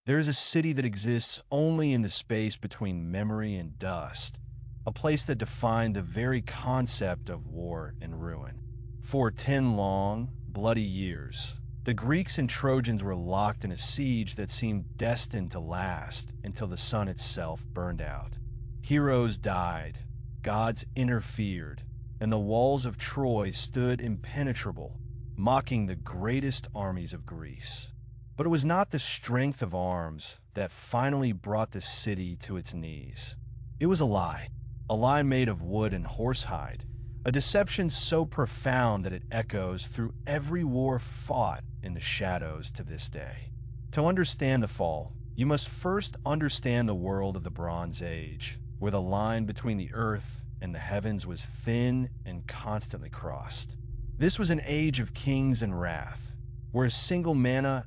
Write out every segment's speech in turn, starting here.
There is a city that exists only in the space between memory and dust, a place that defined the very concept of war and ruin. For 10 long, bloody years, the Greeks and Trojans were locked in a siege that seemed destined to last until the sun itself burned out. Heroes died, gods interfered, and the walls of Troy stood impenetrable, mocking the greatest armies of Greece. But it was not the strength of arms that finally brought the city to its knees. It was a lie made of wood and horsehide, a deception so profound that it echoes through every war fought in the shadows to this day. To understand the fall, you must first understand the world of the Bronze Age, where the line between the earth and the heavens was thin and constantly crossed. This was an age of kings and wrath, where a single man's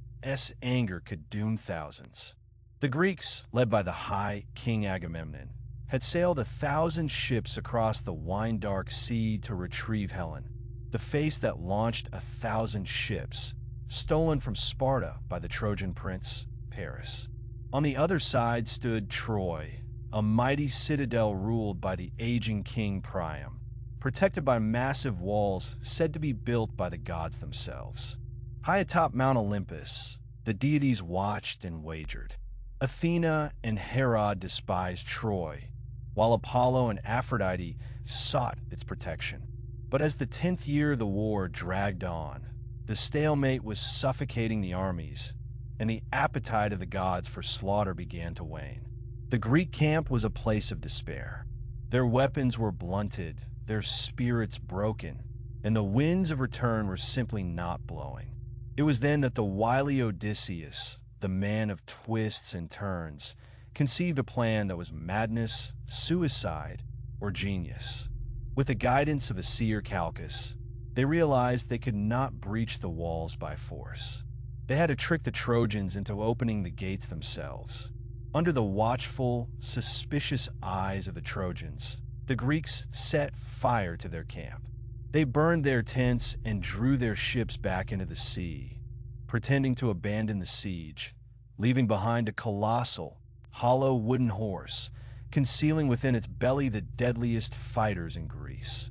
anger could doom thousands. The Greeks, led by the high King Agamemnon, had sailed 1,000 ships across the wine-dark sea to retrieve Helen, the face that launched 1,000 ships, stolen from Sparta by the Trojan prince, Paris. On the other side stood Troy, a mighty citadel ruled by the aging king Priam, protected by massive walls said to be built by the gods themselves. High atop Mount Olympus, the deities watched and wagered. Athena and Hera despised Troy, while Apollo and Aphrodite sought its protection. But as the 10th year of the war dragged on, the stalemate was suffocating the armies, and the appetite of the gods for slaughter began to wane. The Greek camp was a place of despair. Their weapons were blunted, their spirits broken, and the winds of return were simply not blowing. It was then that the wily Odysseus, the man of twists and turns, conceived a plan that was madness, suicide, or genius. With the guidance of a seer Calchas, they realized they could not breach the walls by force. They had to trick the Trojans into opening the gates themselves. Under the watchful, suspicious eyes of the Trojans, the Greeks set fire to their camp. They burned their tents and drew their ships back into the sea, pretending to abandon the siege, leaving behind a colossal, hollow wooden horse, concealing within its belly the deadliest fighters in Greece: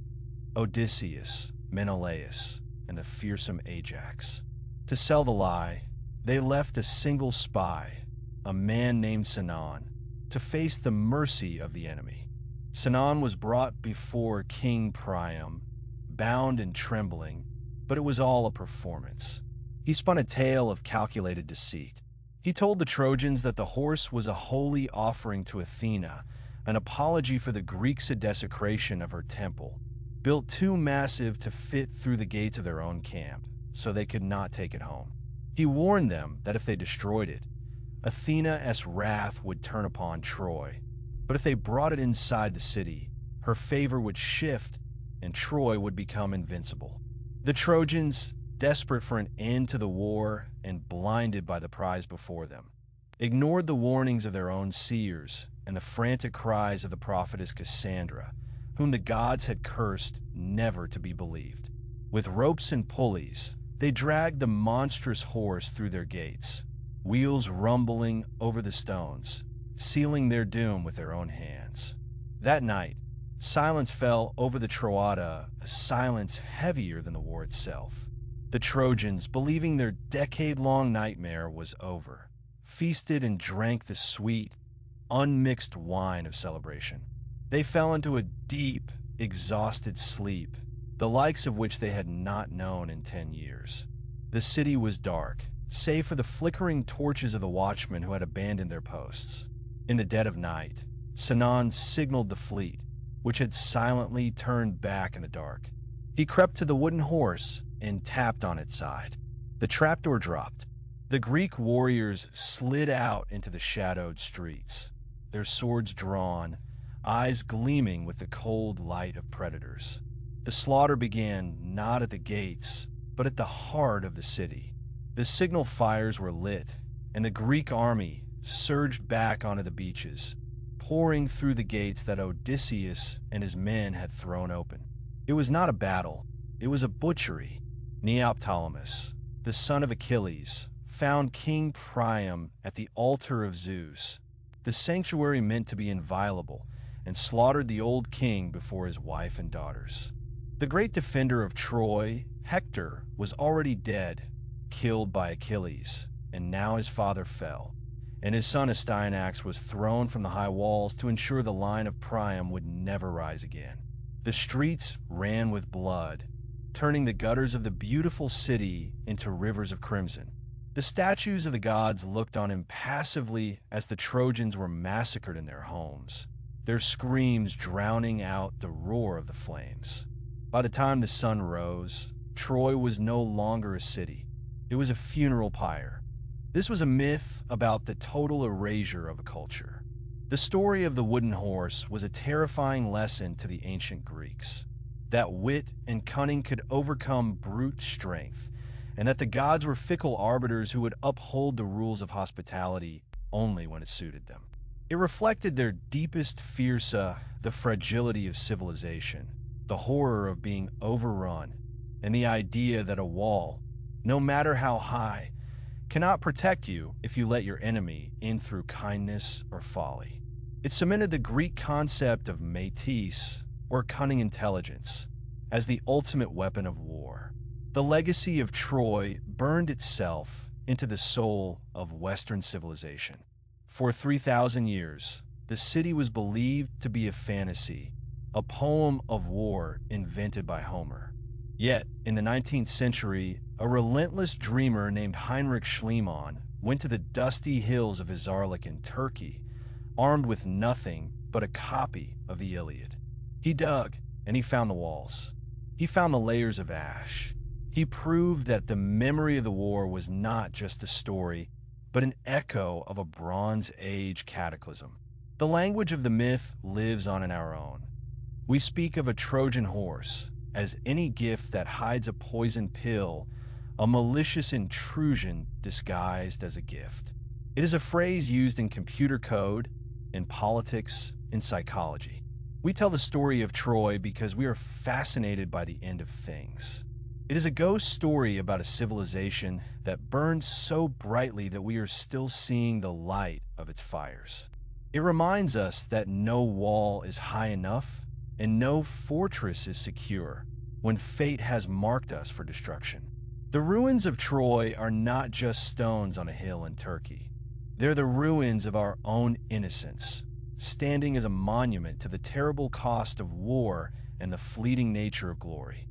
Odysseus, Menelaus, and the fearsome Ajax. To sell the lie, they left a single spy, a man named Sinon, to face the mercy of the enemy. Sinon was brought before King Priam, bound and trembling, but it was all a performance. He spun a tale of calculated deceit. He told the Trojans that the horse was a holy offering to Athena, an apology for the Greeks' desecration of her temple, built too massive to fit through the gates of their own camp, so they could not take it home. He warned them that if they destroyed it, Athena's wrath would turn upon Troy, but if they brought it inside the city, her favor would shift and Troy would become invincible. The Trojans, desperate for an end to the war and blinded by the prize before them, ignored the warnings of their own seers and the frantic cries of the prophetess Cassandra, whom the gods had cursed never to be believed. With ropes and pulleys, they dragged the monstrous horse through their gates, wheels rumbling over the stones, sealing their doom with their own hands. That night, silence fell over the Troada, a silence heavier than the war itself. The Trojans, believing their decade-long nightmare was over, feasted and drank the sweet, unmixed wine of celebration. They fell into a deep, exhausted sleep, the likes of which they had not known in 10 years. The city was dark, save for the flickering torches of the watchmen who had abandoned their posts. In the dead of night, Sinon signaled the fleet, which had silently turned back in the dark. He crept to the wooden horse and tapped on its side. The trapdoor dropped. The Greek warriors slid out into the shadowed streets, their swords drawn, eyes gleaming with the cold light of predators. The slaughter began not at the gates, but at the heart of the city. The signal fires were lit, and the Greek army surged back onto the beaches, pouring through the gates that Odysseus and his men had thrown open. It was not a battle, it was a butchery. Neoptolemus, the son of Achilles, found King Priam at the altar of Zeus, the sanctuary meant to be inviolable, and slaughtered the old king before his wife and daughters. The great defender of Troy, Hector, was already dead, killed by Achilles, and now his father fell, and his son Astyanax was thrown from the high walls to ensure the line of Priam would never rise again. The streets ran with blood, turning the gutters of the beautiful city into rivers of crimson. The statues of the gods looked on impassively as the Trojans were massacred in their homes, their screams drowning out the roar of the flames. By the time the sun rose, Troy was no longer a city. It was a funeral pyre. This was a myth about the total erasure of a culture. The story of the wooden horse was a terrifying lesson to the ancient Greeks, that wit and cunning could overcome brute strength, and that the gods were fickle arbiters who would uphold the rules of hospitality only when it suited them. It reflected their deepest fears, the fragility of civilization, the horror of being overrun, and the idea that a wall, no matter how high, cannot protect you if you let your enemy in through kindness or folly. It cemented the Greek concept of métis, or cunning intelligence, as the ultimate weapon of war. The legacy of Troy burned itself into the soul of Western civilization. For 3,000 years, the city was believed to be a fantasy, a poem of war invented by Homer. Yet, in the 19th century, a relentless dreamer named Heinrich Schliemann went to the dusty hills of Izarlik in Turkey, armed with nothing but a copy of the Iliad. He dug, and he found the walls. He found the layers of ash. He proved that the memory of the war was not just a story, but an echo of a Bronze Age cataclysm. The language of the myth lives on in our own. We speak of a Trojan horse as any gift that hides a poison pill, a malicious intrusion disguised as a gift. It is a phrase used in computer code, in politics, in psychology. We tell the story of Troy because we are fascinated by the end of things. It is a ghost story about a civilization that burned so brightly that we are still seeing the light of its fires. It reminds us that no wall is high enough and no fortress is secure when fate has marked us for destruction. The ruins of Troy are not just stones on a hill in Turkey. They're the ruins of our own innocence, standing as a monument to the terrible cost of war and the fleeting nature of glory.